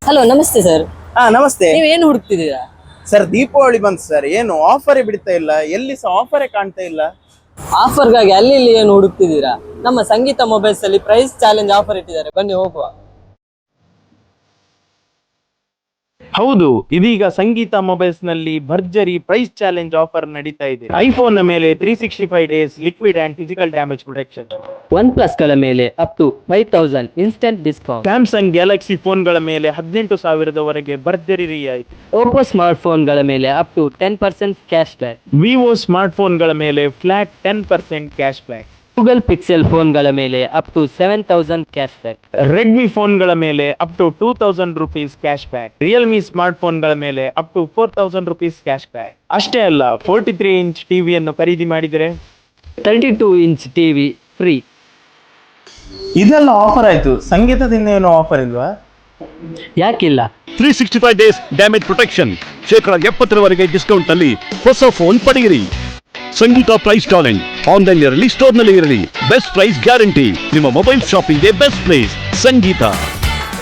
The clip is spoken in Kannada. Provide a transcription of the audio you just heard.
ಹಲೋ, ನಮಸ್ತೆ ಸರ್. ನಮಸ್ತೆ ನೀವೇನು ಹುಡುಕ್ತಿದ್ದೀರಾ? ಸರ್. ದೀಪಾವಳಿ ಬಂತು ಸರ್, ಏನು ಆಫರೇ ಬಿಡ್ತಾ ಇಲ್ಲ, ಎಲ್ಲಿ ಸಹ ಆಫರೇ ಕಾಣ್ತಾ ಇಲ್ಲ. ಆಫರ್ಗಾಗಿ ಅಲ್ಲಿ ಇಲ್ಲಿ ಏನು ಹುಡುಕ್ತಿದ್ದೀರಾ? ನಮ್ಮ ಸಂಗೀತ ಮೊಬೈಲ್ಸ್ ಅಲ್ಲಿ ಪ್ರೈಸ್ ಚಾಲೆಂಜ್ ಆಫರ್ ಇಟ್ಟಿದ್ದಾರೆ, ಬನ್ನಿ ಹೋಗುವ. ಹೌದು, ಇದೀಗ ಸಂಗೀತ ಮೊಬೈಲ್ಸ್ ನಲ್ಲಿ ಭರ್ಜರಿ ಪ್ರೈಸ್ ಚಾಲೆಂಜ್ ಆಫರ್ ನಡೀತಾ ಇದೆ. ಐಫೋನ್ ನ ಮೇಲೆ 365 days liquid and physical damage protection. OnePlus ಗಳ ಮೇಲೆ up to 5000 instant discount. Samsung Galaxy phone ಗಳ ಮೇಲೆ 18,000 ಭರ್ಜರಿ ರಿಯಾಯಿತಿ. ಓಪೋ ಸ್ಮಾರ್ಟ್ ಫೋನ್ ಗಳ ಮೇಲೆ up to 10% cashback. Vivo smartphone ಗಳ ಮೇಲೆ flat 10% cashback. Google Pixel phone ಗಳ ಮೇಲೆ up to 7000 cashback. Redmi phone ಗಳ ಮೇಲೆ up to 2000 rupees cashback. Realme smartphone ಗಳ ಮೇಲೆ up to 4000 rupees cashback. ಅಷ್ಟೇ ಅಲ್ಲ, 43 ಇಂಚ್ ಟಿವಿಯನ್ನು ಖರೀದಿ ಮಾಡಿದರೆ 32 ಇಂಚ್ ಟಿವಿ ಫ್ರೀ. ಇದೆಲ್ಲ ಆಫರ್ ಆಯ್ತು, ಸಂಗೀತದಿಂದ ಏನು ಆಫರ್ ಇಲ್ವಾ? ಯಾಕಿಲ್ಲ? 365 ಡೇಸ್ ಡ್ಯಾಮೇಜ್ ಪ್ರೊಟೆಕ್ಷನ್, ಶೇಕಡ 70ರವರೆಗೆ ಡಿಸ್ಕೌಂಟ್ ನಲ್ಲಿ ಹೊಸ ಫೋನ್ ಪಡೆಯಿರಿ. ಸಂಗೀತ ಪ್ರೈಸ್ ಚಾಲೆಂಜ್ ಆನ್ಲೈನ್ ಇರಲಿ, ಸ್ಟೋರ್ ನಲ್ಲಿ ಇರಲಿ, ಬೆಸ್ಟ್ ಪ್ರೈಸ್ ಗ್ಯಾರಂಟಿ. ನಿಮ್ಮ ಮೊಬೈಲ್ ಶಾಪಿಂಗ್ಗೆ ಬೆಸ್ಟ್ ಪ್ಲೇಸ್ ಸಂಗೀತ.